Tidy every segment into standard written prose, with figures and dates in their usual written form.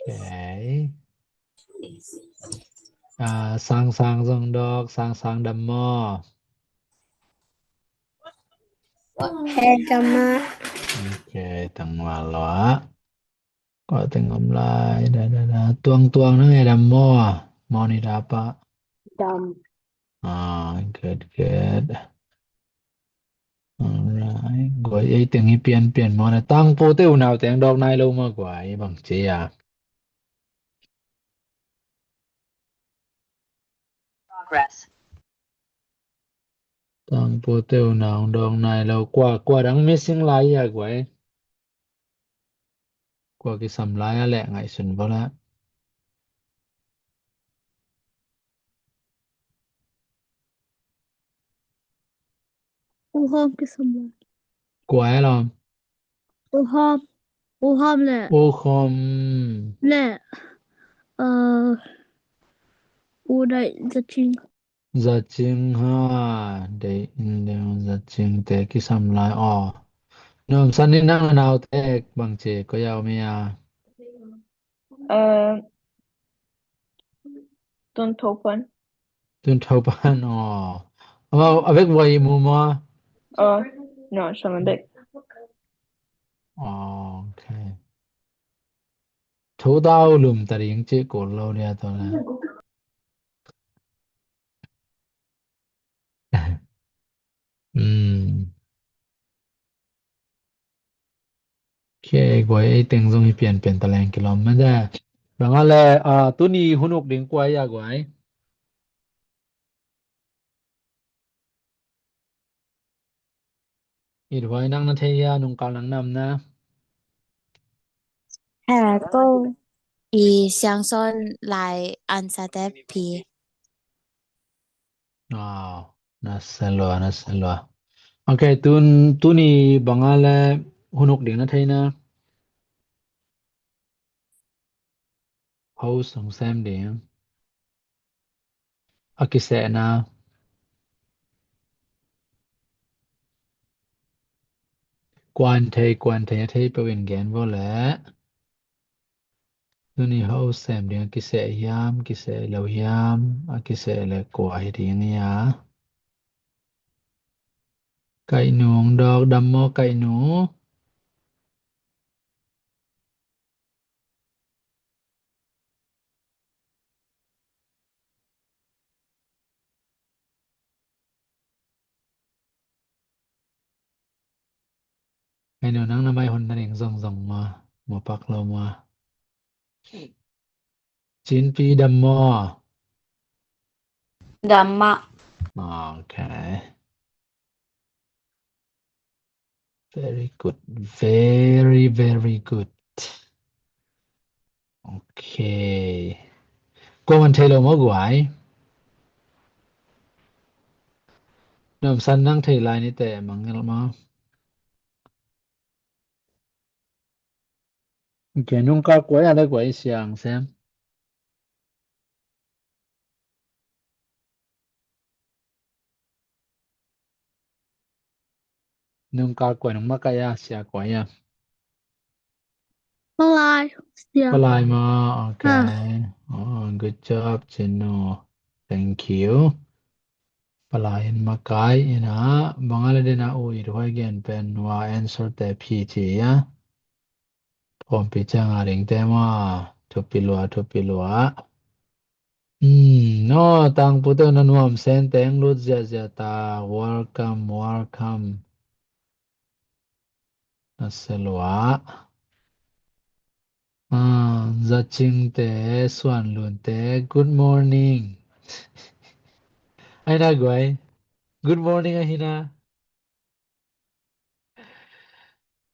Okay. Sang dong dok, sang dam mo. Hedama. Okay, tang wala. Ko tengok lai dah. Tuang nang dam mo. Mo ni dapat. Dam. Good. Alright. Gọi ấy tiếng ý biến mo na tang po teu nào tiếng dok nai lo ma gwai bang che ya. Progress. Tang po teu nào dok nai lo qua dang missing lai ya gwai. Qua cái sam lai a lẹ ngai sun bo la. Uhom ke semua. Gwai lo. Uhom le. Khom. Le. Udai zachin. Zachin ha. Để zachin te cái sam lai o. Nom san ni nang nào te bang che ko yao me ya. Tuần Topan. Tun thau ban o. Avec voi mu mo. No, Shamandik. Okay. Thu dao lum taring che ko lo ria to la. Okay, goi ai teng zong hi pen ta lang kilom ma da. Bang ale tu ni hunuk ding kwai ya goi. I dwai nang na thei ya nung kal nang nam na. Hà câu. I xiang son lai an sa te pi. Na selwa. Okay, tu ni bang ale hunuk ding na thei na. Host song sam ding. Akise na. Quan thei pe wen gen bo la. Tu ni host sam ding akise yam, kise lo yam, akise le ko ai ding ya. Kai nuông dok dam mo kai nu. Kai nu nang na mai hon na ring zong ma. Mo pak lo ma. Chin pi dam mo. Dhamma. Okay. Very good. Very good. Okay. กวมันเทโลมอกวายนำสันนั่งเทลายนี่แต่มังเงลมาแกนุ่งกากวยอะไรกวยเสียงแซมนุ่งกากวยนุ่งมากายาเสียกวยPalai. Yeah. ปลายมาโอเคgood job เจโน thank you ปลายมากายนะบางอะไรเดนะโอ้ยด้วยกันเป็นว่า answer แต่พีจีอะผมพิจารณาเรื่องแต่ว่าทุบปิลัวno tang puto na nuam sen teng lut ja ta welcome na selwa za ching te swan lun te good morning ai na gwai good morning ahina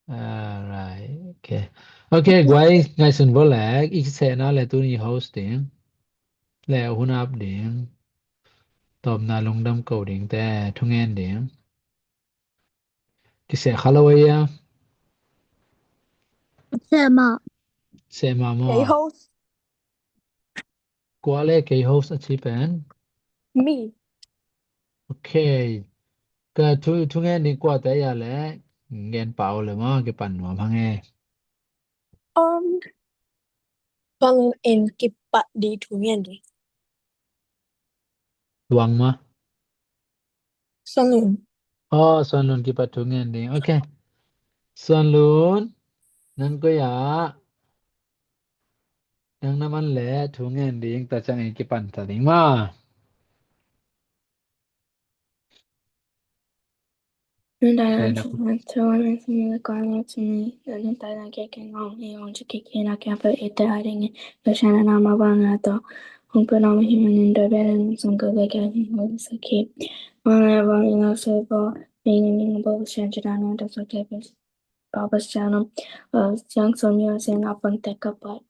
alright okay gwai ngai sun bo lek ik se na le tu ni hosting le hun up ding tom na lung dam ko ding te thungen ding ki se khalawaya Sema. se ma mo host. kwale ke host achi pen Me. okay ก็ทุกแง่ดีกว่าแต่อย่าแลเงินเปล่าเลยมั้งแกปั่นหัวพังแง่ Vangen en kippa di tungende. Tuang ma Sangen. อ๋อส่วนลุนกิปัดทุงเงินดิโอเคส่วนลุนนั่นก็อย่ายังน้ำมันแหละทุงเงินดิแต่จังเองกิปันตะดิมาNun da tåren som är galna till mig. Den där den keken gång i hon tycker kena kan för ett där ingen. Jag känner namma barna då. Hon på namn himlen där världen som går lägga hon så kip. Man är vanliga så på ingen på känner den där så kip. Baba channel. Yang som jag sen apang täcka på.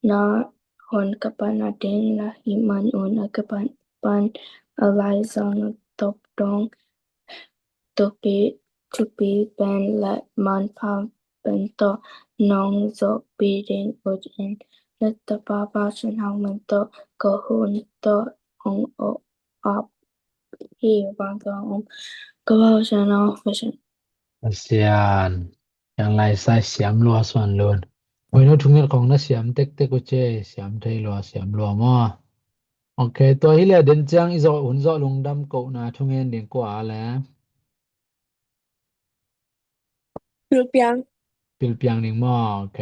Na hon kapan na den la himan on kapan pan Eliza no top dong. To be ben let man pa ben to nong zo be den in let the papa shin how man to go hun to hong o up he bang go shan off vision อาเซียนยังไล่ใส่เสียมรัวส่วนลุนโอ้ยโนทุงเงินของน่ะเสียมเต็กเต็กกุเจเสียมไทยรัวเสียมรัวมอโอเคตัวฮิเลเดินจังอีซออุ่นซอลุงดำกูนาทุงเงินเดียงกว่าแล้ว Lupiang ปิลเปียงนิงมอโอเค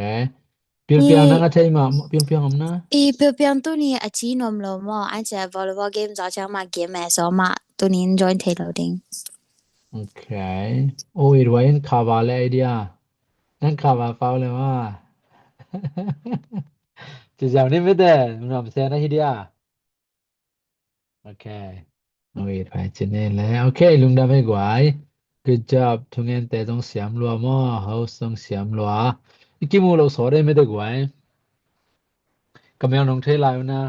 ปิลเปียงนังอะไทยมาปิลเปียงอำนะอีเปียงตัวนี้อาจีนอมโลมออันจะ volleyball game จะจังมาเกมแม่ซอมาตัวนี้ join เทโลดิงโอเคโอ้ยรวยคาวาเลยไอเดียนั่นคาวาฟาวเลยว่า จะจำนี่ไม่ได้มันทำเสียนะฮิเดียโอเคโอ้ยไปจินเนแล้วโอเคลุงดำให้กว่า good job ทุกเงินแต่ต้องเสียมรัวมอเฮาต้องเสียมรัวอีกกี่โมงเราสอนได้ไม่ได้กว่ากำยังน้องเทลายนะ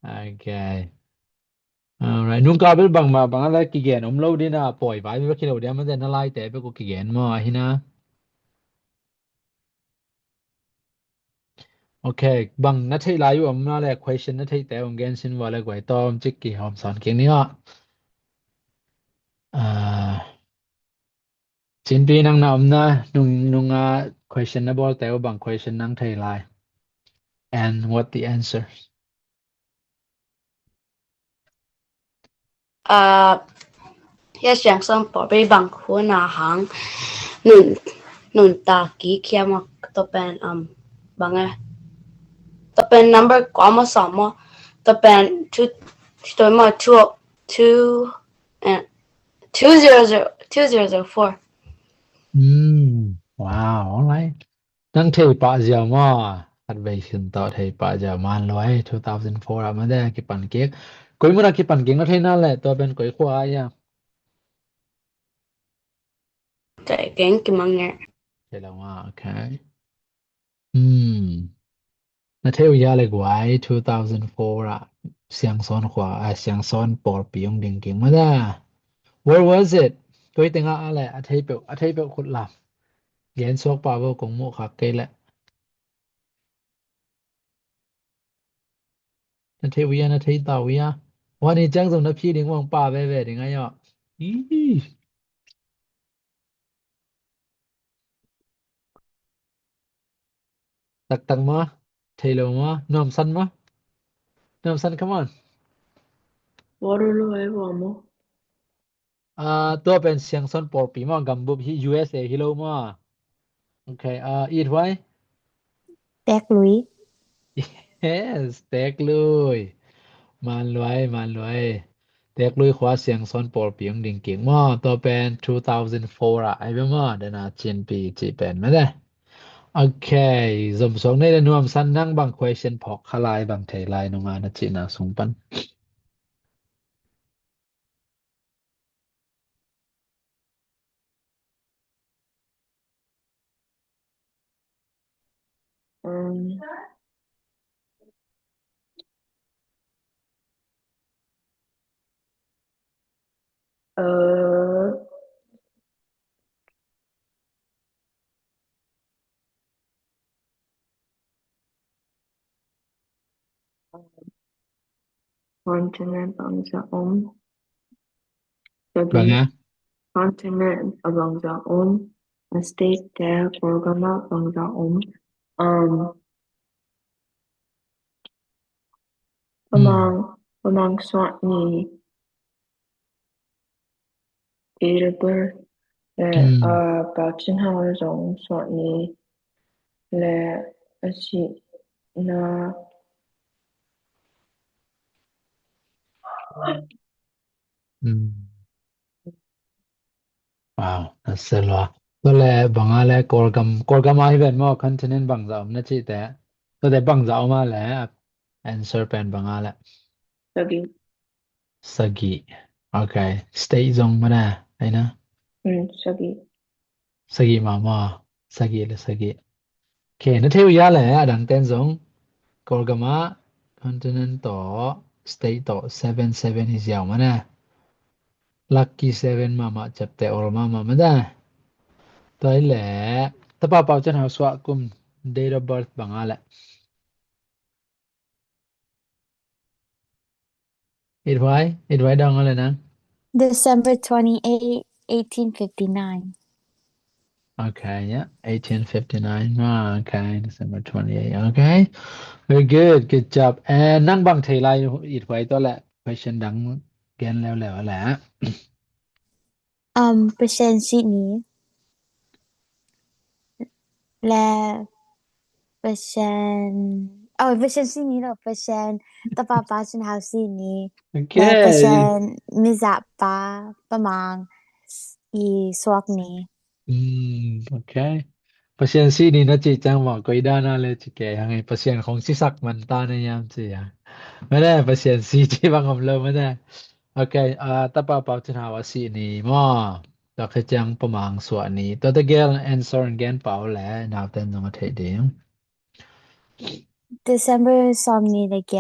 โอเคalright nunca ber bang ma bang ala ki gen omlo dina poi bai be kilo dia ma den lai te be ko ki gen mo hina okay bang na thai lai yu am na le question na thai te ong gen sin wa le gwai tom chik ki hom son king ni ha chin pi nang na om na nung question na bol te bang question nang thai lai and what the answer 也想上宝贝帮苦那行nun ta ki kia ma to pen bang to pen number kwa ma sa ma to pen 2 to ma 2 and 2004 wow alright nang thai pa ja ma at bai sin to thai pa ja man loi 2004 ma da ki pan kek koi mu na ki pan kek na thai na le to ben koi khwa ya tại cái mang nghe ใช่แล้วว่าโอเคนะเที่ยวยาเลยกว่า2004อ่ะเสียงซ้อนขวาเสียงซ้อนปอปียงเก่งเก่งมาได้ Where was it ก็ยติงอะไรอะไทยเปขุดหลับเย็นซอกปาเวกงโมคักเกยแหละนะเที่ยวยานะเที่ยตาวิยาวันนี้จังสงนะพี่ดิงว่างป่าเว่ๆดิงไงอ่ะอีตักมาเทโลมาน้อมสันมาน้อมสัน come on Waterloo var mo. ตัวเป็นเสียงซ้อนปอปีมากัมบุบที่ USA ฮิโลมาโอเคอีทไว้ แตกลุย yes แตกเลยมันรวยแตกเลยขวาเสียงซ้อนปอปียงดิ่งเก่งมาตัวเป็น2004อ่ะไอ้เบมาเดยวนะจีนปีจีเป็นไม่ได้โอเคสมสงในเรื่องสันนั่งบาง question พอกขลายบางเทลายนงานะจีนะสงปันKontinent bangsa om. บางนะ continent bangsa a state there programa bangsa among Swatni date of birth และBachin House on Swatni และอาชีนา Wow, naselwa. Tole bangale kolgam ai ben mo continent bangza na chi te. To de bangza ma le answer pen bangale. Sagi. Okay. State zong mana ai na. Sagi mama. Sagi le sagi. Okay, na theu ya le adang ten zong kolgama continent to state to 77 is yaw mana. Lucky 7 mama chapte or mama mada. Toi le tapa pau chen hau swa kum date of birth bangale. It why dang ale na. December 28, 1859. Okay, yeah, 1859. Okay, December 28. Okay, very good job. And nang bang thei lai it why to la question dang genแล้วแหละ เปอร์เซ็นต์สินี้และเปอร์เซ็นต์เปอร์เซ็นต์สินี้หรอเปอร์เซ็นต์ตะปาปาฉันหาสินี้และเปอร์เซ็นต์มิซะปาประมาณอีสวกนี้Okay. Pasien si ni na chi chang wa koi da na le chi ke hang ai pasien khong si sak man ta na yam chi ya. Ma da pasien si chi bang om lo ma da. Okay, ta pa pa chen ha wa si ni mo. Ta khe chang pa mang swa ni. Ta the girl answer again pa le now then no thai ding. December 2 นี้เลยแก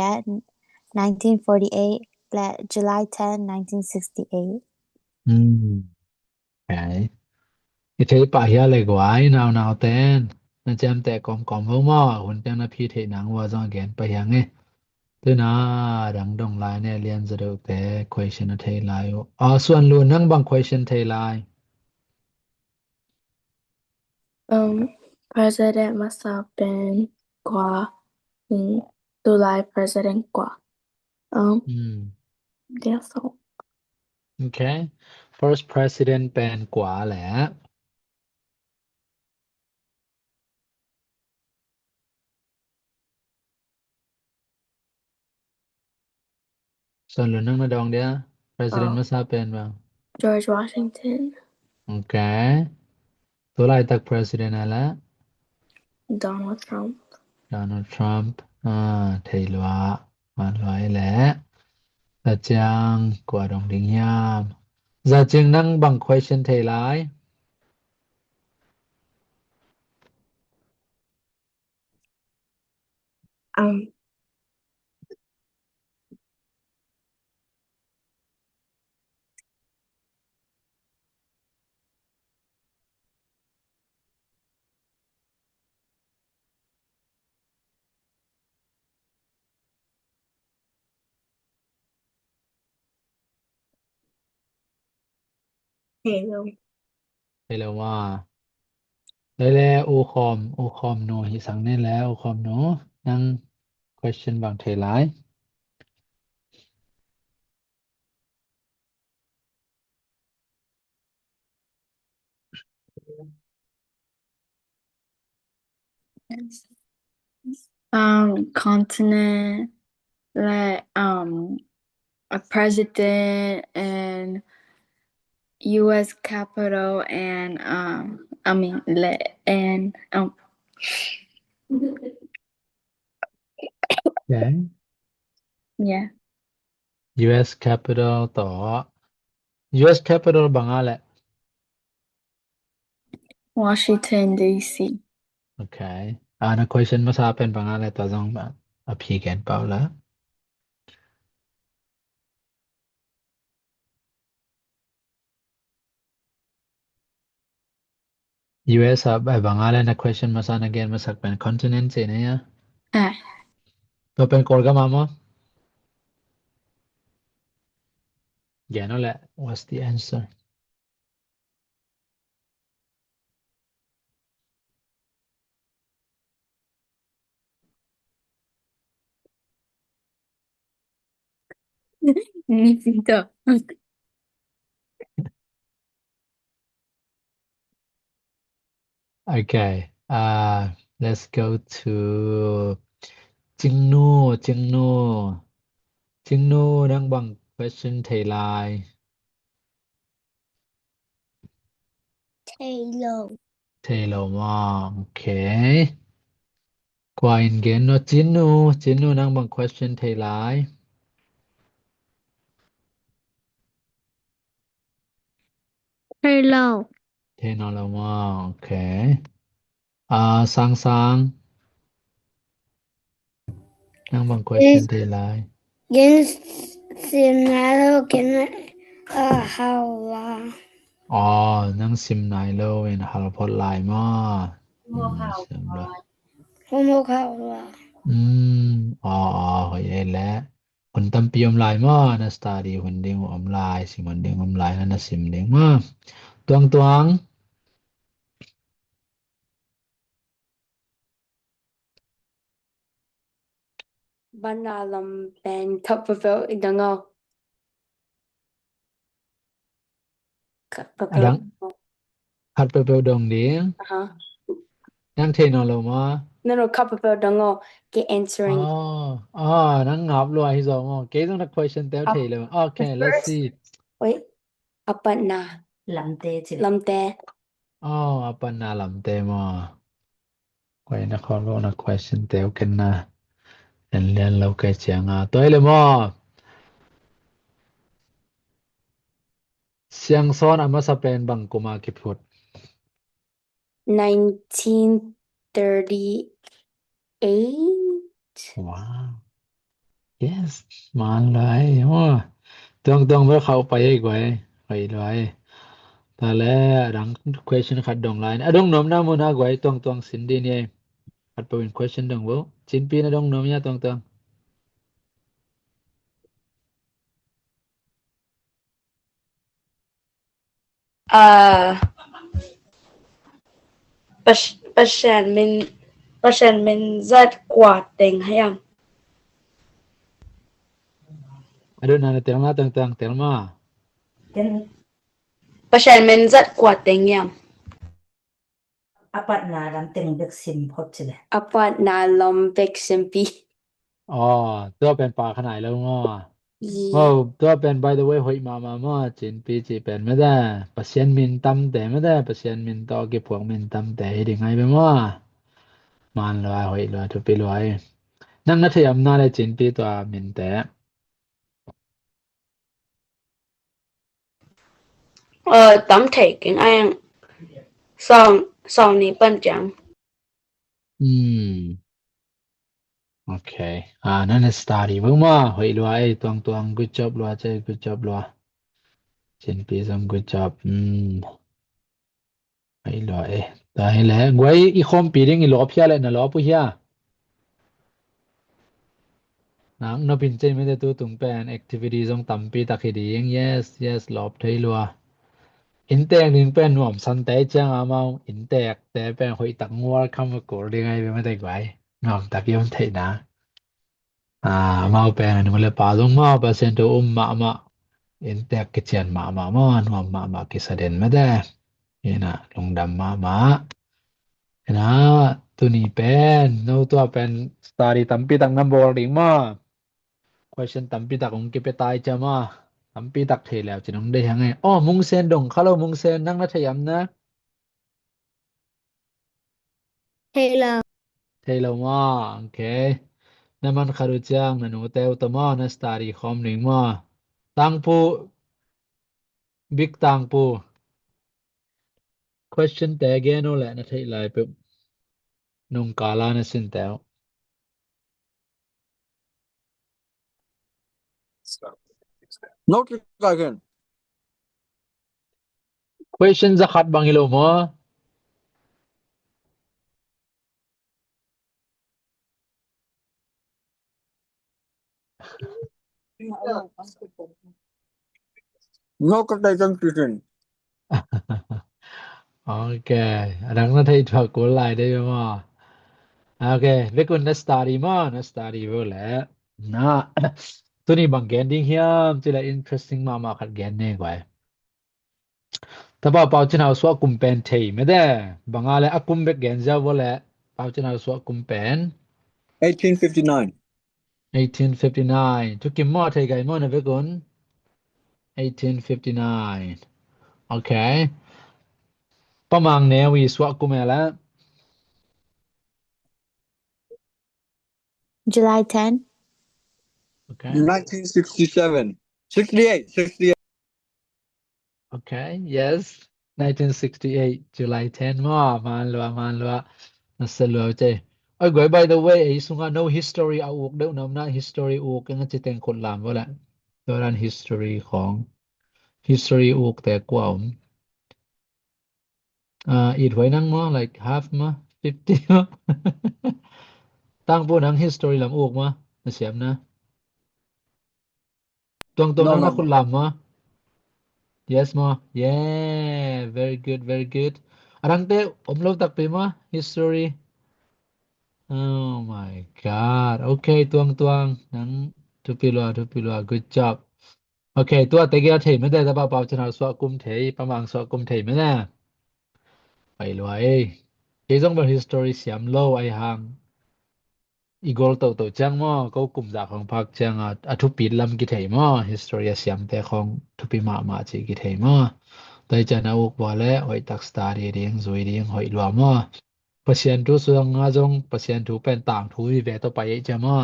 1948 และ July 10 1968 Okay. It thei pa ya le gwai now then. Na cham te kom ho mo hun chang na phi thei nang wa zong again pa yang e. Tu na dang dong lai ne lian za do te question na thei lai o. Suan lu nang bang question thei lai. President must have been Kwa July President Kwa. That's all. Okay. First president pen Kwa le. Suan lu nang na dong dia. President must have been bang. George Washington. Okay. Tu lai tak president ala. Donald Trump. Thei lua. Man loi le. Ta chang kwa dong ding yam. Za ching nang bang question thei lai. Hello wa. Le u khom no hi sang ne le u khom no nang question bang thei lai. Continent like a president and US capital and Okay. Yeah. US capital ต่อ US capital บางอะแหละ Washington DC. Okay. Na question มาซาเป็นบางอะแหละต่อจงแบบอภิแกนเปล่าละ US บางอะแหละนะ question มาซา again มาสักเป็น continent สินะยะตัวเป็นกอลกะมามั้ย Yeah นั่นแหละ what's the answer Necesito. Okay. Let's go to Jingnu. Jingnu ดังบาง question ไทยลาย Taylor ว่า Okay. กว่าอินเกนเนาะ Jingnu ดังบาง question ไทยลาย Hello. Taylor ว่า Okay. สังดังบาง question ไทยลาย Ensinado que no habla. นังซิมนายโลเวนหาพอดลายมาเสียงละ ¿Cómo habla? หอยแล้วคนตำปีอมลายมานะสตาดีคนเด้งอมลายสิมันเด้งอมลายนั่นนะซิมเด้งมาตวง Banalam and Tupperville Idango. อะดังคัดเปเปดงเด้ง Uh-huh. ยังเทนอลมา No, Copperville Dango get answering. นังงับรวยฮิซอมเกย์ต้องนัก question เต้าเทเลย Okay let's see Wait. Apana. Lamte. อัปปนาลำเตมาไว้นะขอรู้นัก question เต้ากันนะเรียนเราแก่เจียงตัวเลยมาเสียงซ้อนอามาสเปนบังกุมากิพุด 1938. Wow yes มันเลยต้องเมื่อเข้าไปอีกไว้ไปเลยตาแล้วดัง question ขัดดงไลน์ดงนมนะมุนะไว้ต้องสินดีนี่ขัดเป็น question ดงบ่จินปีนะดงนมเนี่ยต้อง Passion min zat kwa teng hayam. Aduna na telma tang telma. Passion min zat kwa teng yam. Apat na lam teng beksim phot chile. Apat na lam beksim pi. ตัวเป็นปลาขนาดแล้วตัวเป็น by the way หอยมาจินปีจีเป็นไม่ได้ปัสยันมินตั้มแต่ไม่ได้ปัสยันมินต่อเก็บพวกมินตั้มแต่ได้ไงไปมันลอยหอยลอยทุบไปลอยนั่งนัทยามน่าได้จินปีตัวมินแต่Tắm thể kính anh sau ní bận chẳng. Okay นั่น study เบิ่งมาหอยลอยตวงgood job ลอยใจ good job ลอยจินปี some good job หอยลอยตายแล้วไว้อีคอมปีดิ้งอีหลอเพียเลยนะหลอปุเฮียนังนบินใจไม่ได้ตัวตุงเป็น activity จงตำปีตักให้ดียัง yes หลอบไทยลัวอินแตกนึงเป็นหวมสันแต่จังเมาอินแตกแต่เป็นหอยตักงัวคำว่าโกรธยังไงเป็นไม่ได้ไว้หวมตักยอมไทยนะเมาเป็นนึงเลยป่าลงมาเปอร์เซ็นต์ตัวมาอินแตกกิจยันมาหวมมากิสเดนไม่ได้นี่นะลงดำมานะตัวนี้เป็นโน้ตัวเป็น study ตำปีตักน้ำบอลลิงมา question ตำปีตักองค์กิไปตายจะมาตำปีตักเทแล้วจะน้องได้ยังไงมุงเซนดงฮัลโหลมุงเซนนั่งนัทยามนะ Hello. เทแล้วมาโอเคนั่นมันคารุจังนั่นหัวเตวตมานั่น study คอมหนึ่งมาตังปูบิ๊กตังปู question แต่แกโน่แหละนัทยไลไปนุ่งกาลานะสินเตวNot again. question จะขัดบังฮิโลมาNo contagion treatment. โอเคดังนั้นที่ถูกกดไลค์ได้ไหมโอเคเวกุนนัสตารีมานัสตารีเวลแล้วนะ ตัวนี้บางแกนดิ้งเฮียมจิละ interesting มาขัดแกนแน่กว่าถ้าเป่าจะเอาสวกุมเป็นเทไม่ได้บางอะไรอากุมเบกแกนจะว่าแหละเป่าจะเอาสวกุมเป็น 1859 1859ทุกกิมมอเทไกมอนะเวกุน1859โอเคประมาณแนวีสวกุมแล้ว July 10 okay 1967 68 okay yes 1968 July 10 man lua nasalwa che ai goi by the way ai sunga no history a uk deu namna history uk nga chiteng khot lam wala doran history khong history uk te kwaum it hoi nang mo like half ma 50 ma tang po nang history lam uk ma na siam na tuang nang na khot lam ma yes ma yeah very good arang te omlo tak pe ma history oh my god okay tuang nang tupilwa good job okay ตัวเตกะเทไม่ได้แต่เป่าชนะสวกุมเทประมาณสวกุมเทไม่ได้ไปลวยเอจงเป็น history เสียมโลไอหังอีกอลโตจังมอก็กุมจากของภาคจังทุปีลำกิเทมอ history เสียมแต่ของทุปีมาจิกิเทมอแต่จะนาอุกว่าแล้วหอยตักสตาร์เรียงสวยเรียงหอยลวมอเปอร์เซ็นต์ทุสวงงาจงเปอร์เซ็นต์ทุเป็นต่างทุยเวต่อไปจะมอ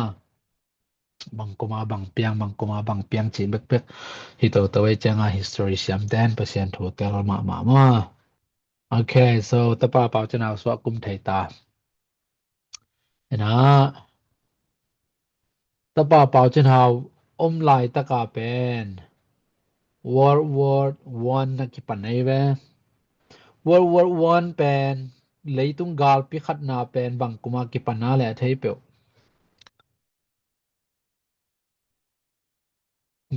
บางกุมาบางเปียงจีเบ็กฮิโตตะเวจังhistory เสียมแดนเปอร์เซ็นต์ทุเตลมาโอเค so ตะปาเป่าจะนาสวกุมไทตานะตะปาเป่าจะนาลายตะกาเป็น World War 1นักกิปันไอเว World War 1เป็นเลยตุงกาลปิขัดนาเป็นบางกุมากิปันนาแหละไทเปียว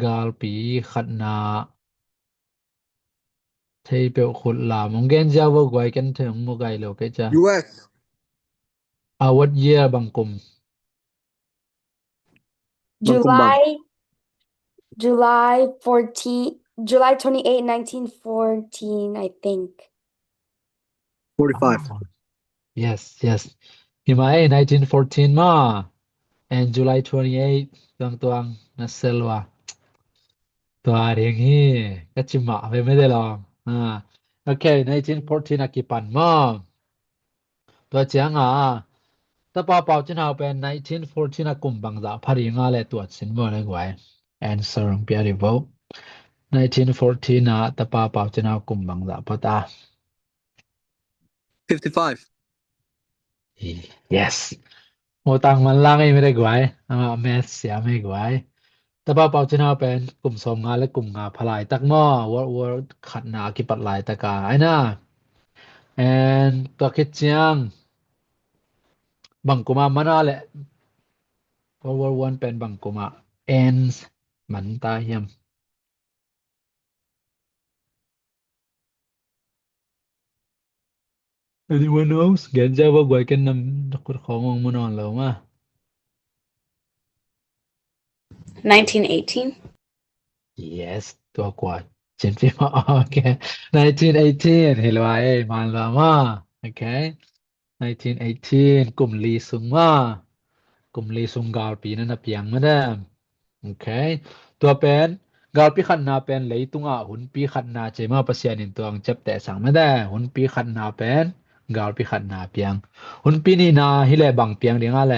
กาลปีขัดนาไทเปียวขุดลามงเกนจะว่าไว้กันถึงมุกไกโลกจ้ะ US what year บางกุม July 28 1914 I think 45 yes ฮิมา1914 มา and July 28 tuang naselwa ตัวเรียงฮีก็จิมะไม่ได้ลองโอเค1914อากิปันมาตัวเจียงตะปาเป่าจินเอาเป็น1914อากุมบังดาพาริงาและตัวสินบ่เลยไว้ answer เปียริโว1914ตะปาเป่าจินเอากุมบังดาปตา 55 yes โมตังมันล่างไม่ได้ไว้แมสเสียไม่ไว้ตะปาเป่าจินเอาเป็นกลุ่มสมงาและกลุ่มงาพลายตักหม้อวอร์ขัดนากิปัดลายตะกาไอ้น่ะ and ตัวคิดเจียงบังกุมามันอะไร World War 1เป็นบังกุมา ends มันตายยำ anyone else เกณฑ์จะว่าไว้กันนำนักของมองมันนอนแล้วมา 1918 yes ตัวกว่าเจนฟิมาโอเค1918เห็นว่ามันละมาโอเค1918กลุ่มลีซุงมากลุ่มลีซุงกาลปีนั้นนะเปียงมาได้โอเคตัวเป็นกาลปีขันนาเป็นเลยตุงหุ่นปีขันนาเจมาปัสยานินตัวงจับแต่สั่งมาได้หุ่นปีขันนาเป็นกาลปีขันนาเปียงหุ่นปีนี่นาฮิเลบังเปียงเดียงอะไร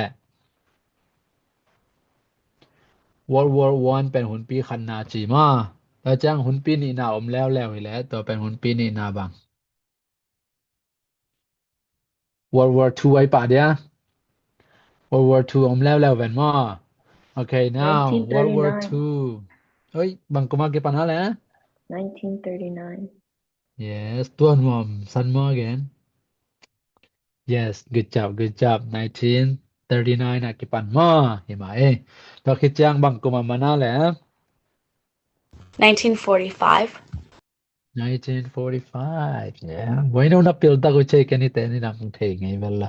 World War 1เป็นหุ่นปีขันนาจีมาแล้วจังหุ่นปีนี่นาอมแล้วอีแล้วตัวเป็นหุ่นปีนี่นาบัง World War 2ไว้ป่ะเดีย World War 2อมแล้วเป็นมาโอเค now World War 2เฮ้ยบังกุมาเก็บปัญหาแล้ว1939 yes ตัวมอมสันมา again yes good job 1939นะเก็บปัญหาเห็นไหมตัวคิดจังบังกุมามันแล้ว 1945 1945 yeah bueno na pilda ko check ni te ni nam the ngai bella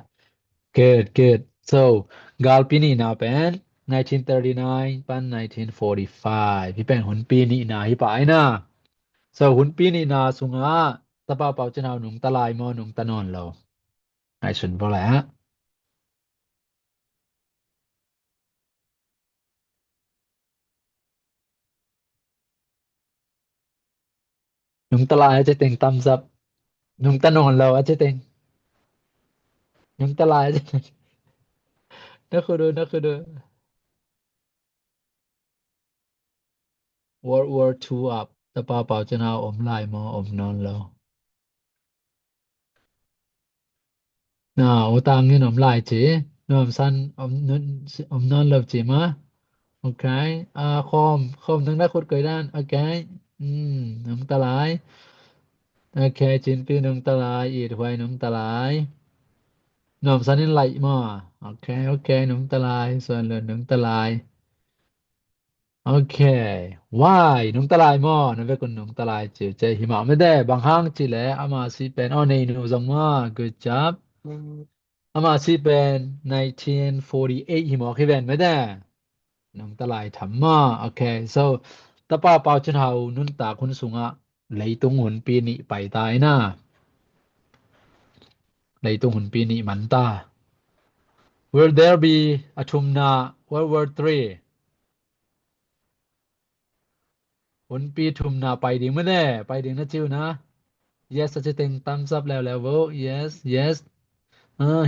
good so galpini na pen 1939 ปัน1945พี่แป้งหุนปีนี้นาฮิปายนะso หุนปีนี้นาสุงาตะปาเป่าจะนาวหนุงตะลายมอหนุงตะนอนเราไอ้สุนบ่แหละหนุงตะลายจะเต็งตำซับหนุงตะนอนเราอาจจะเต็งหนุงตะลายจะนักคือดู World War II อับตะปาเป่าจะนาวอมลายมออมนอนเราโอตามนี่หนอมลายจีหนอมสั้นอมนอนเราจีมาโอเคคอมทั้งได้คุดเกยด้านโอเคหนุงตะลายโอเคจินปีหนุงตะลายอีดไว้หนุงตะลายหนอมสั้นนี่ไหลมาโอเคหนุงตะลายส่วนเหลือหนุงตะลายโอเคว้ายหนุงตะลายมอนั่นเป็นคนหนุงตะลายจีเจหิมะไม่ได้บางห้างจีแลอามาสิเป็นในหนูจังมา good job อามาสิเป็น1948หิมะคิแวนไม่ได้หนุงตะลายทำมาโอเค so ตะปาเป่าจนเฮานุนตาคุณสุงะไหลตรงหุนปีนี้ไปตายนะไหลตรงหุนปีนี้มันตา Will there be a Tumna World War III หุนปีทุมนาไปดิ่งไม่แน่ไปดิ่งนะจิวนะ Yes จะเต็งตามซับแล้วโว Yes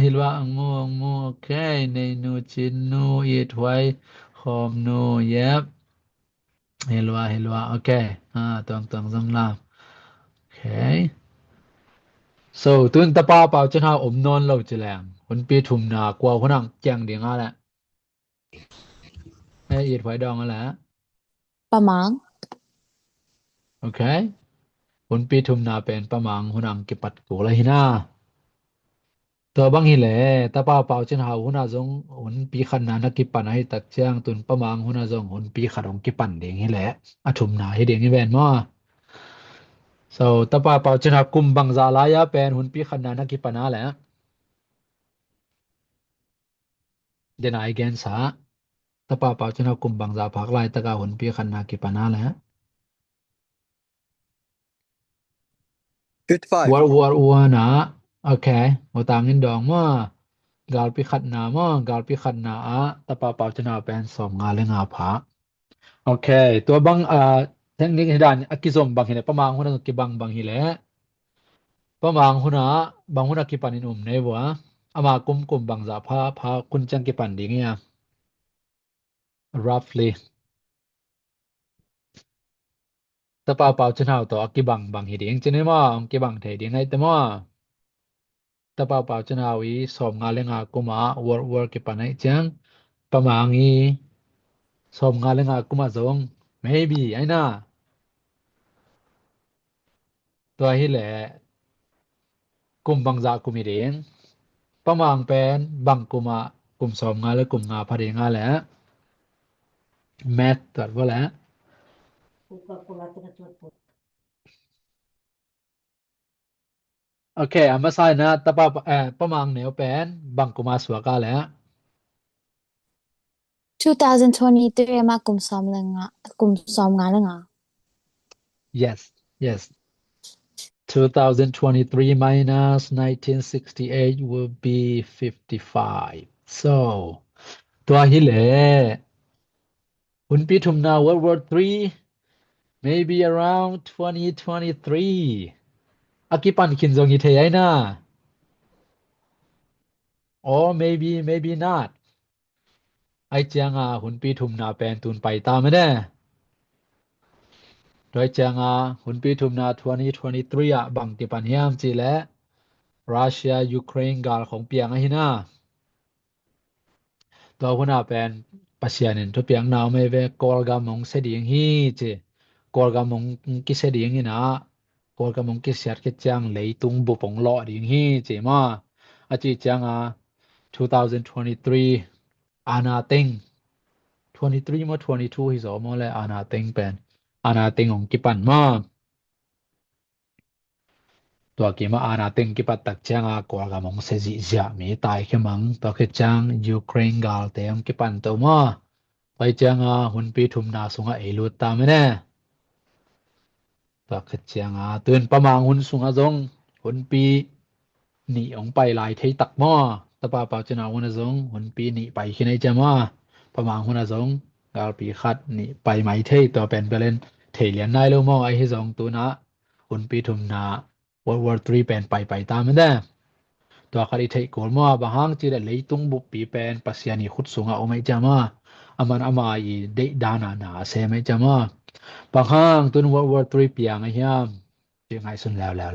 ฮิลวาอังโมโอเคในนูจินนูอีทไว้คอมนูเย็บฮิลวาโอเคตองซังลาโอเค so ตุนตะปาเป่าจะหาอมนอนเราจะแรงหุนปีทุมนากว่าหุนังแจงดิ่งแหละอีทไว้ดองแหละปะมังโอเคหุนปีทุมนาเป็นปะมังหุนังกิปัดกูละหินาตัวบางหิแลตะปาเป่าจินหาหุนาจงหุนปีขันนานักกิปันให้ตักเจียงตุนปะมังหุนาจงหุนปีขัดองกิปันเดงหิแลทุมนาให้เดงหิแวนมอ so ตะปาเป่าจินหากุมบังซาลายาเป็นหุนปีขันนานักกิปันนาแหละเดนายแกนสาตะปาเป่าจินหากุมบังซาภาคลายตะกาหุนปีขันนากิปันนาแหละ55 war นะโอเคโอตามนินดองมากาลปีขัดนามากาลปีขัดนาตะปาเป่าจินหาเป็นสองงาเลงาภาโอเคตัวบางเทคนิคด้านอกิซมบางหิแลปะมังหุนากิบางหิแลปะมังหุนาบางหุนากิปันอินุมในบัวอามากุมบางซาพาคุณจังกิปันดิเงีย roughly ตะปาเป่าจินหาตัวอกิบางหิเดียงจินมาองกิบางเทดิงไงตะมาตะปาเป่าจินหาวีสอมงาเลงากุมา work กิปันไอจังปะมังอีสอมงาเลงากุมาจง maybe ไอ้นะตัวหิแลกุมบางซากุมิเดียงปะมังเป็นบางกุมากุมสอมงาและกุมงาพะเดงาแหละแมทตัดว่าแหละโอเคอามาใส่นะตะปะมังแนวเป็นบางกุมาสวกาแหละ2023 มากุมซ้อมงานแล้วงะ yes 2023 minus 1968 will be 55 so ตัวหิแลหุนปีทุมนา World War III maybe around 2023อากิปันคินจงหิเทยนะ or maybe not ไอเจียงหุนปีทุมนาเป็นตุนไปตามไม่ได้โดยเจียงหุนปีทุมนา2023บางติปันเฮียมจีและรัสเซียยูเครนกาลของเปียงหินาตัวหุนาเป็นปัสยานินทุเปียงนาวไม่เวกอลกามงเสดียงฮีจีกอลกามงกิเสดียงหินากอลกามงกิเสียดกิจังเลยตุงบุปงลอดียงฮีจีมาอาจีเจียง2023 อานาติง23 มา22 hizo mo le ana ting pen ana ting ong kipan ma to ki ma ana ting kipat tak changa ko ga mong se ji ja mi tai ke mang to ke chang Ukraine gal te ong kipan to ma ไปจังหุ่นปีทุมนาสุงเอลุตตามแน่ตักจังตื่นประมางหุ่นสุงจงหุ่นปีนี่องไปหลายไทตักหม้อตะปาปาจนาหุ่นจงหุ่นปีนี่ไปขี้ในจะมาประมางหุ่นจงกาลปีคัดนี่ไปไหมเทตัวเป็นไปเล่นเทเลียนได้แล้วหม้อไอ้ที่จงตัวนะหุ่นปีทุมนา World War 3เป็นไปตามแน่ตัวคัดอีเทกอลหม้อบางฮังจีเลยตุงบุปปีเป็นปัสยานีขุดสุงเอาไม่จะมาอามันอามาอีเดดานาเซไม่จะมาบางฮังตัว World War 3เปียงไอ้ยามจึงไงสุนแล้วแล้ว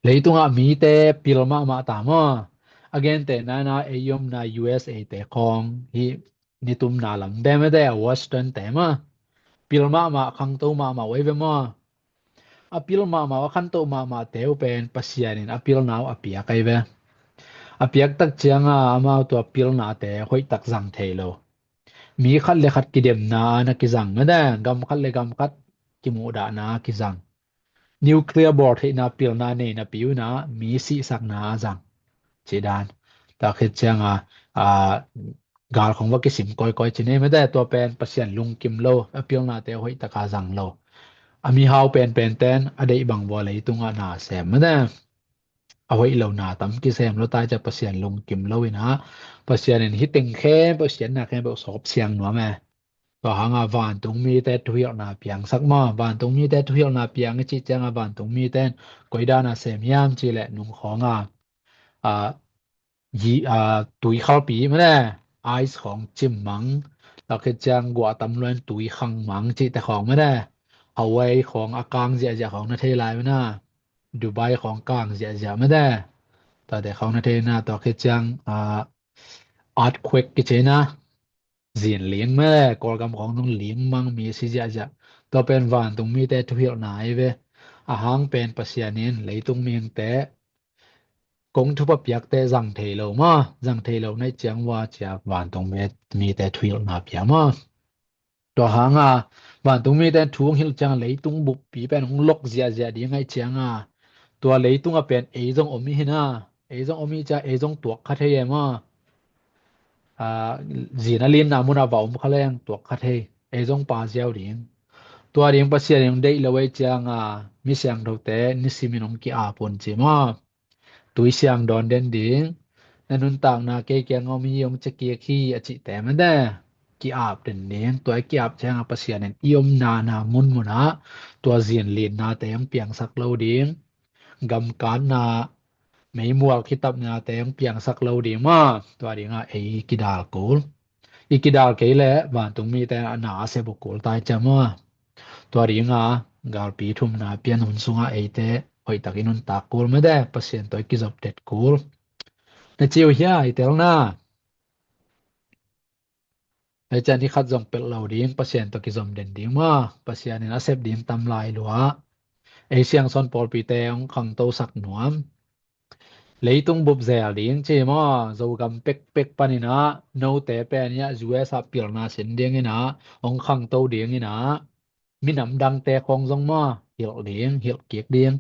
เลยตุงมีแต่ปิลมาตามagain แต่นาเอยมนา USA แต่ของที่นิตุมนาลำเดไม่ได้ Western แต่มาปิลมาขังโตมาไว้เวมาapil mama wakhanto mama teu pen pasianin apil naw apia kaive apiak tak chianga ama to apil na te hoi tak jang theilo mi khat le khat kidem na na ki jang na da gam khat le gam khat ki mu da na ki jang nuclear board he na pil na ne na piu na mi si sak na jang chedan ta khit chianga gal khong wa ki sim koi chine me da to pen pasian lung kim lo apil na te hoi tak a jang lo ami hau pen ten adei bang bo lei tunga na sem na awai lo na tam ki sem lo ta ja pasian lung kim lo ina pasian in hiteng khe pasian na khe bo sop siang no ma to hanga van tung mi te thuil na piang sak ma van tung mi te thuil na piang chi changa van tung mi ten koida na sem yam chi le nung khonga yi tui khal pi ma na ice khong chim mang ta khe chang gwa tam loan tui khang mang chi te khong ma naเอาไว้ของอากางเสียของนาเทลายนะดูไบของกางเสียไม่ได้แต่ของนาเทนะต่อคือจังearthquake กิเจนะเสียนเลี้ยงไม่ได้กอลกำของต้องเลี้ยงมั่งมีสิจะต่อเป็นวันตรงมีแต่ทุกอย่างไหนเว้อาหารเป็นปัสยานินเลยตรงมีแต่กงทุบเปียกแต่จังเทโลมาจังเทโลในจังว่าจะวันตรงมีแต่ทุกอย่างเปียมาตัวหางวันตรงมีแต่ทุ่งหิลจังเลยตุงบุปปีเป็นหงลกเสียดีไงจังตัวเลยตุงเป็นเอจงอมีนะเอจงอมีจะเอจงตัวคัดเฮมาจีน่าลินนามุนาบ่าวเขาเลี้ยงตัวคัดเฮเอจงปาเจียวดิงตัวดิงปัสยาดิงได้ละไว้จังมีเสียงเราแต่นิสิมินงกีอาปนจิมาตุยเสียงดอนเด่นดิงนั่นนุนต่างนาเกเกียงอมียงจะเกียขี้อจิแต่มันได้กีอาบเด่นเนียงตัวกีอาบแจ้งปัสยานินยมนามุนมุนะตัวเจียนลีนนาแต่ยังเปียงสักเลาดิงกำการนาไม่มัวคิดตับนาแต่ยังเปียงสักเลาดิงมาตัวดิงกิดาลกูลกิดาลเกยแหละวันตรงมีแต่นาเสบุกูลตายจำมาตัวดิงกาลปีทุมนาเปียนหุนสุงเตหอยตักินุนตากูลไม่ได้ปัสยานตัวกิจบเด็ดกูลในเจียวเฮียเตลนาในจันที่ขัดจงเป็นเหล่าดิ้งปัสยานตัวกิจมเด่นดิ้งมาปัสยานินเสพดิ้งตำลายหลัวเสียงซอนปอลปีเตงขังโตสักหนวมเลยตุงบุบเซลดิ้งเจมาจะกำเป็กปานินะโนเตเปนยาจูเอสเปียลนาเซนดิ้งนะองขังโตดิ้งนะมีน้ำดังแต่ของจงมาเหี่ยวดิ้งเหี่ยวเกียกดิ้ง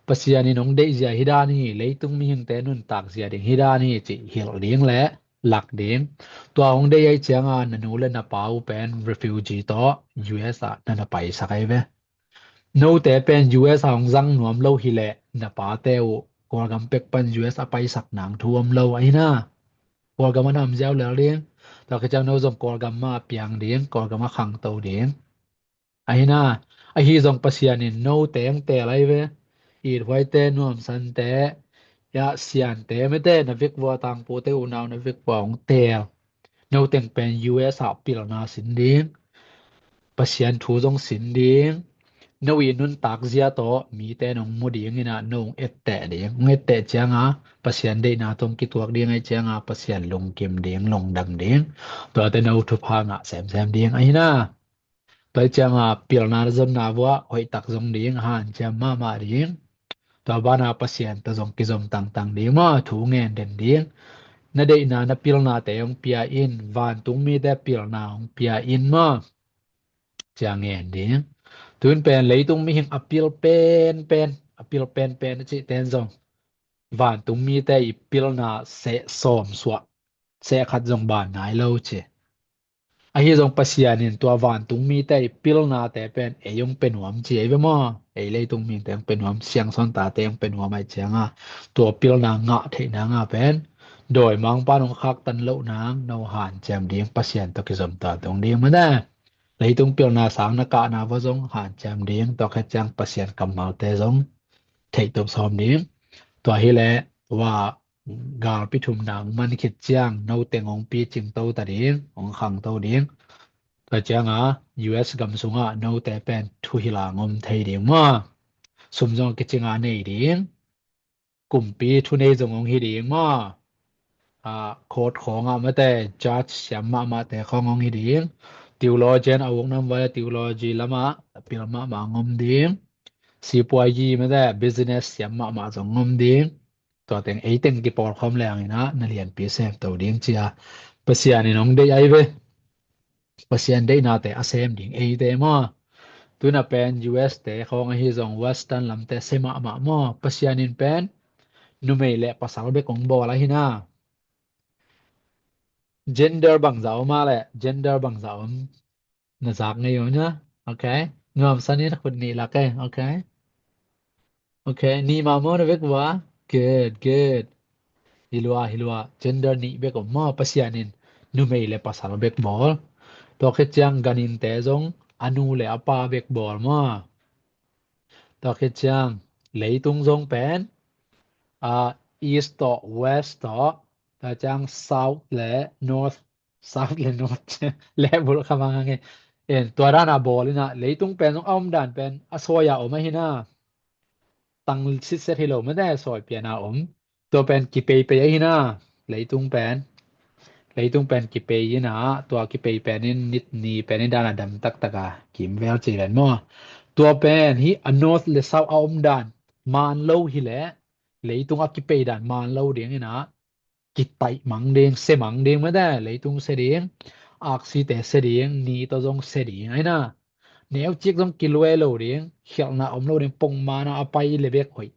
ปัสยานินองได้เสียฮิดานี่เลยตุงมีหิงแต่นุนตากเสียดิ้งฮิดานี่จิเหี่ยวดิ้งและหลักดิ้งตัวองได้ยังเจียงนันูเลนปาวเป็น refugee ต่อ US นั่นไปสักไอ้เว้โนแต่เป็น US ของจังหนวมเล่าฮิเลนปาเตวกอลกำเป็กเป็น US ไปสักหนังท่วมเล่าไอ้น่ะกอลกำมันทำเจ้าแล้วเลี้ยงแต่ก็จะโนจงกอลกำมาเปียงเลี้ยงกอลกำมาขังโตเลี้ยงไอ้น่ะไอ้ฮีจงปัสยานินโนแต่งแต่อะไรเว้อีดไว้แต่นวมสันแต่ยาเสียนแต่ไม่แต่นวิกวัวตังโปเตอุนาวนวิกวัวของเตลโนแต่งเป็น US ปีละนาสินเลี้ยงปัสยานทูจงสินเลี้ยงนวีนุนตากเสียโตมีแต่นงมุดีงินะนงเอตแต่เดียงเอตแต่เจียงปัสยานได้นาตรงกิตัวเดียงไอเจียงปัสยานลงเกมเดียงลงดังเดียงตัวแต่นอุทุพางแซมเดียงไอ้น่ะตัวเจียงปีลนาจำนาว่าหอยตักจงเดียงหันเจียมาเดียงตัวบ้านปัสยานตัวจงกิจมต่างเดียงมาถูเงินเด่นเดียงนั่นได้นาปีลนาแต่ยังเปียอินวันตุงมีแต่ปีลนาของเปียอินมาเจียงเงินเดียงตุนเป็นเลยตุงมีหิงอพิลเป็นอพิลเป็นจิเตนจงวันตุงมีแต่อีพิลนาเสะสอมสวะเสะขัดจงบานนายเล่าเจ hi jong pasian in tua van tung mi te pil na te pen e yong penuam chi e mo e le tung mi te penuam siang son ta te yong penuam ai changa tua pil na nga the na nga pen doi mang pa nong khak tan lo nang no han chem ding pasian to ki zom ta tong ding ma da le tung pil na sang na ka na wa jong han chem ding to kha chang pasian kamal te jong thei top som ding tua hi le wa gal pi thum nang man khit chiang no tengong pi ching to ta ding ong khang to ding ta changa US gam sunga no te pen thu hila ngom thei ding ma sum jong ki chinga nei ding kum pi thu nei jong ong hi ding maโคดของมาแต่ judge เสียมาแต่ขององhi ding theologian awong nam wa theology lama pilma ma ngom ding CPY มาแต่ business เสียมาจงงมดิงตัวเต็งไอเต็งกี่ปอลคอมแรงนะนักเรียนปีเซมตัวดิงเจียภาษานี่น้องได้ไอเวภาษาได้นาแต่อาเซมดิงไอเตมาตัวน่ะเป็น US แต่ของไอจง Western ลำแต่เซมามาภาษานี่เป็นนุ่มเละภาษาเบกของบอลหินะ gender บางเจ้ามาแหละ gender บางเจ้าน่าจักไงอยู่นะโอเคงอมสันนี่คนนี้ละแกโอเคOkay, ni mamo na bekwa. Good. Hilwa. Gender ni beko mo pasianin. Numeile pasal bek ball. Toke chang ganin tezong anu le apa bek ball mo. Toke chang leitung zong pen. East to west to. Ta chang south le north. South le north. Le bul kamang nge. En tuara na ball na leitung pen zong om dan pen asoya o mahina. ตังซิเซทิโลไม่ได้สอยเปียนาตัวเป็นกิเปย์ไปไอ้นะเลยตุงเป็นกิเปย์นะตัวกิเปย์เป็นนิดนี้เป็นด้านดำตักตะกากิมเวลจีเรนมั่วตัวเป็นฮีอันนอสเลเซาเอาด้านมานโลฮิแหละเลยตุงกิเปย์ด้านมานโลเดียงนะกิไตมังเดียงเสมังเดียงไม่ได้เลยตุงเสดียงอักซิเตเสดียงนี่ตัวจงเสดียงไอ้นะแนวจิกต้องกิโลเอโลเดียงเขียนนะโลเดียงปงมานะเอาไปเลเบกหอย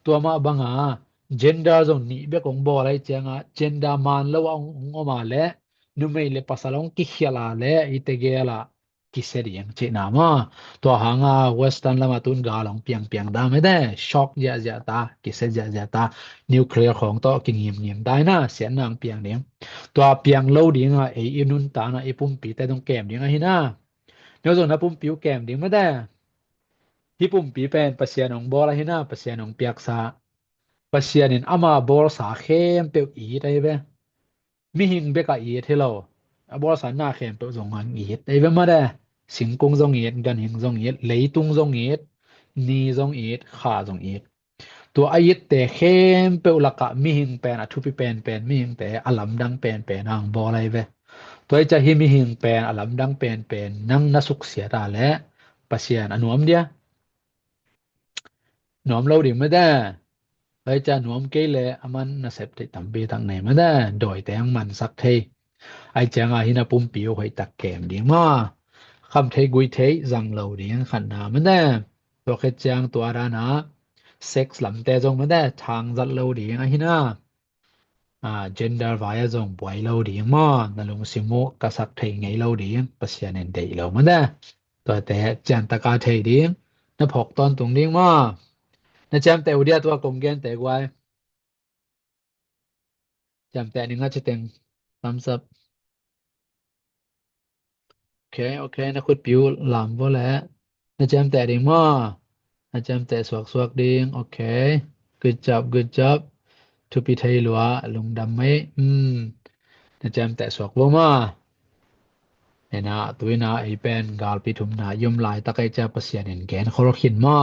ตัวมาบังgender zong ni be kong bo lai changa gender man lo ong ma le nu mei le pasalong ki khiala le itegela ki seriang che na ma to hanga western lama tun ga long piang da me de shock ja ta ki se ja ta nuclear khong to ki ngim dai na sian nang piang ding to piang lo ding e inun ta na e pum pi te dong kem ding a hi na no zong na pum piu kem ding ma da hi pum pi pen pasian ong bo la hi na pasian ong piak sa pasianin ama bor sa khem pe i dai ve mi hing be ka i thelo a bor sa na khem pe zong an i dai ve ma da singkung zong i gan hing zong i leitung zong i ni zong i kha zong iตัวไอแต่เข้มเปลกะมีหิงเป็นอทุปิเป็นมีหิงแต่อลัมดังเป็นนางบออะไรเวตัวจะหิมีหิงเป็นอลัมดังเป็นนังนสุกเสียตาและปัสยานอนุมเดียนอมเราดิไม่ได้ไปจะนวมเกลเลยมันน่ะเสพติดตั้งปีตั้งไหนมาได้โดยแต่งมันสักเทไอจังหินะปุ่มปิวให้ตักแกมดีมาคำเทกุยเทจังเราดีขันนามาได้ตัวแค่จังตัวรานะเซ็กส์ลำแต่จงมาได้ทางจัดเราดีหินะgender วายจงป่วยเราดีมานั่นลงสิโมกษักเทไงเราดีปัสยานินเดเรามาได้ตัวแต่จันตกาเทดีนับหกตอนตรงนี้มานะจำแต่อุดยตัวกงเกนแต่ไว้จำแต่นี่ก็จะเต็ง thumbs up โอเคนะคุดปิวหลำบ่แล้วนะจำแต่ดิ่งมานะจำแต่สวกดิ่งโอเค good job ทุปิไทยหลัวลงดำไหมนะจำแต่สวกบ่มาเนี่ยนะตัวน่ะไอ้เป็นกาลปิทุมน่ะยมหลายตะไคจะปัสยานินแกนขอรขินมา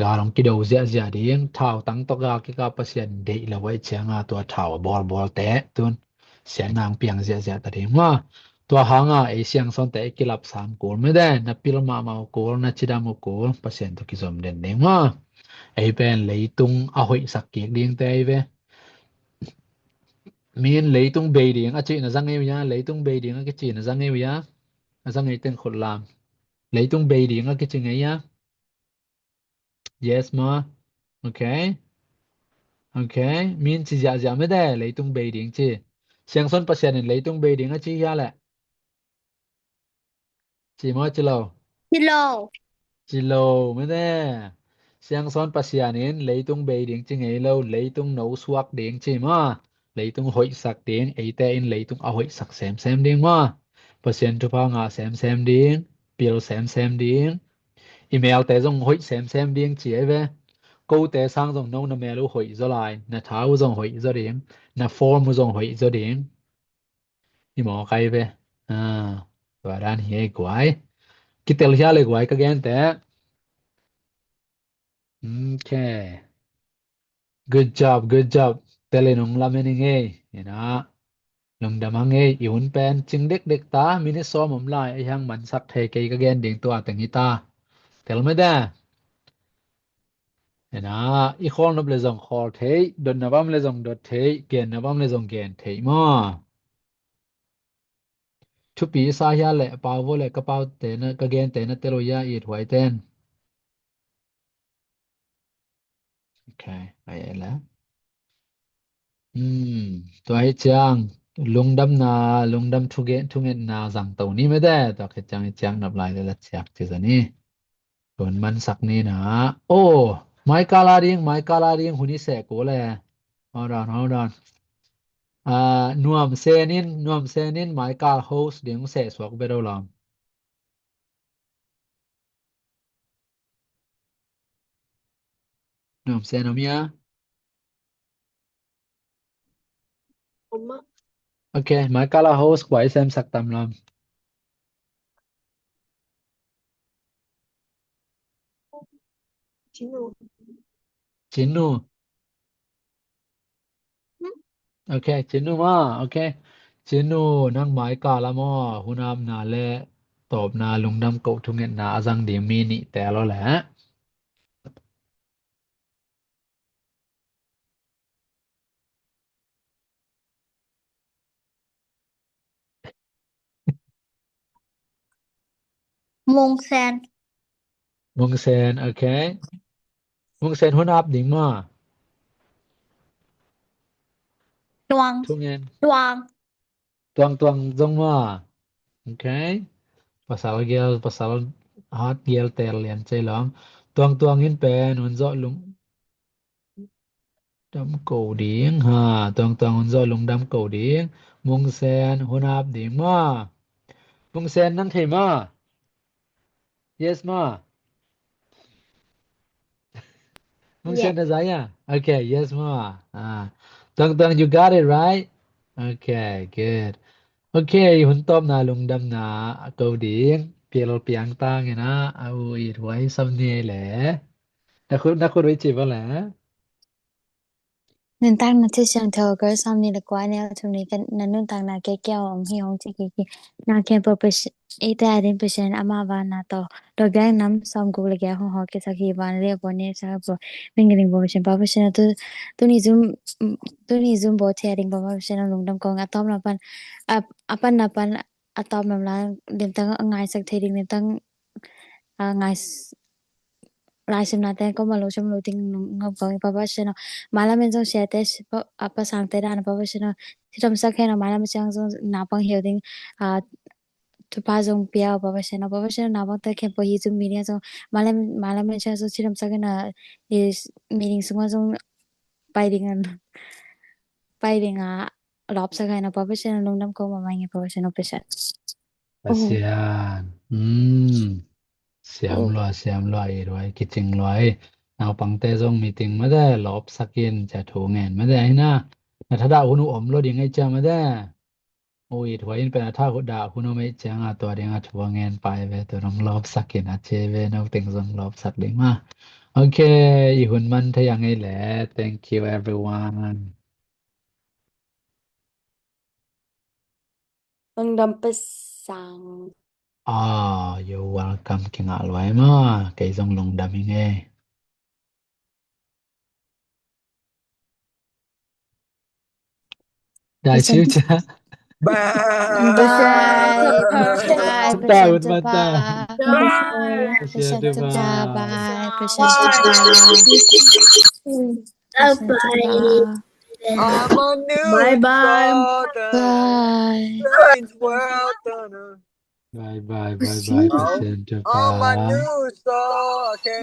กาลองกิดเอาเสียดีงเท่าตั้งตกากิกาปัสยันเดละไว้เชียงตัวเท่าบอลแตะตุนเสียนางเปียงเสียตะเดงว่าตัวหางไอเสียงสนแต่กิลับ3โกลไม่ได้นับปิลมาโกลนัชิดามโกลปัสยันตุกิสมเด่นเดงว่าไอเป็นเลยตุงเอาหอยสักเกียกเดียงแต่ไอเวมีนเลยตุงเบยเดียงอาจินะจังไงวะเลยตุงเบยเดียงอาจินะจังไงวะจังไงเต็งคนลามเลยตุงเบยเดียงอาจิไงYes ma Okay mean chi ja me da leitung beiding chi siang son pasyan in leitung beiding a chi ya la จิมอจิโล Hello. จิโลไม่ได้เสียงซ้อนปัสยานินเลยตรงเบดิงจิงไอโลเลยตรงโนสวักดิงจิมาเลยตรงหอยสักดิงไอแต่อินเลยตรงเอาหอยสักแซมดิงมาเปอร์เซ็นต์ทุพางาแซมดิงเปียวแซมดิงอีเมลแต่จงหอยแซมดิงจีเอเวกูแต่สร้างจงโนนะเมลหอยจะลายนะท้าวจงหอยจะดิงนะฟอร์มจงหอยจะดิงอีหมอใครเวตัวด้านเฮกไว้คิดเตลชาเลยกไว้ก็แกนแต่Okay. Good job. Tele nung lamen ngay. Ina. Nung damang ngay. Iun pen. Ching dek ta. Mini so mom lai. Ay hang man sak thay kay kagen ding to atang ita. Tel me da. Ina. I khol nop le zong khol thay. Dot nabam le zong dot thay. Gen nabam le zong gen thay mo. Tu pi sa ya le. Pao vo le ka pao te na kagen te na telo ya it huay ten. Okay. Ay la. ตัวให้จังลุงดำนาลุงดำทุเกนาสังตัวนี้ไม่ได้ตัวให้จังนับลายละจักจิซะนี่ส่วนมันสักนี้นะโอ้ไมกาลาดิงหุนี่แสกโกแลhold on นวมเซนินไมกาโฮสดิงแสสวกเบดอลอมนวมเซนอมียโอเคไมกาลาโฮสไว้แซมสักตำลอมจินูโอเคจินูมาโอเคจินูนังไม้กาละมอหุนามนาแลตอบนาลุงดำเกาทุงเงนาอาจังเดียมีนิแต่แล้วแหละมงแซนมงเซนโอเคมงเซนหุนามดิงมาตวงทุงเงนตวงตวงจงมาโอเคpasal hot gel tel yan chay lang tuang in pen unzo lung đam cầu điển ha tuang unzo lung đam cầu điển mung sen hun ap điển ma mung sen nang thei ma yes ma mung sen da zaya okay yes ma tuang you got it right okay good okay hun top na lung đam na cầu điển piel piang tang na au it wai sam ni le na khud wai chi ba la nên tăng là thế sang thờ cái xong này là quá nè chúng này cái nên tăng là cái keo ông hi ông chỉ cái na cái purpose ita din percent ama va na to do gang nam som go le ga ho ke sa ki van le bo ne sa bo mingling bo percent pa percent tu ni zoom bo the ding bo percent lung dam ko nga tom na pan apan atom nam la dim tang ngai sak the ding dim tang ngai lai sim na ten ko malo cham lo ting ngam ko pa percent mala men jong share te apa sang te dan pa percent ti tom sak he na mala men jong na pang he ding tu pa jong pia pa percent na bang ta khem po hi zum media jong mala men cha so ti tom sak na is meeting sung jong pai ding lop sak na pa percent long dam ko ma mai pa percent ASEAN เสียมลอยด้วยคิดจริงลอยเอาปังเตจงมีติงมาได้หลบสักินจะถูเงินมาได้นะแต่ถ้าดาหุนุอมรถยังไงจะมาได้โอ้ยถวยเป็นถ้าดาหุนุไม่จังตัวเดียงถูเงินไปเวตัวน้องหลบสักินเจเวเอาติงจงหลบสักเดียงมาโอเคอีหุ่นมันถ้ายังไงแหละ thank you everyone ลงดำไปสั่งyou're welcome เก่งอร่อยมากไก่จงลงดำยังไงได้ชื่อจ้ะBye. I'm a new Bye. daughter. Bye. Well done. bye bye bye bye เปอร์เซ็นต์จ้ะ Oh, ป้า Manu, so okay.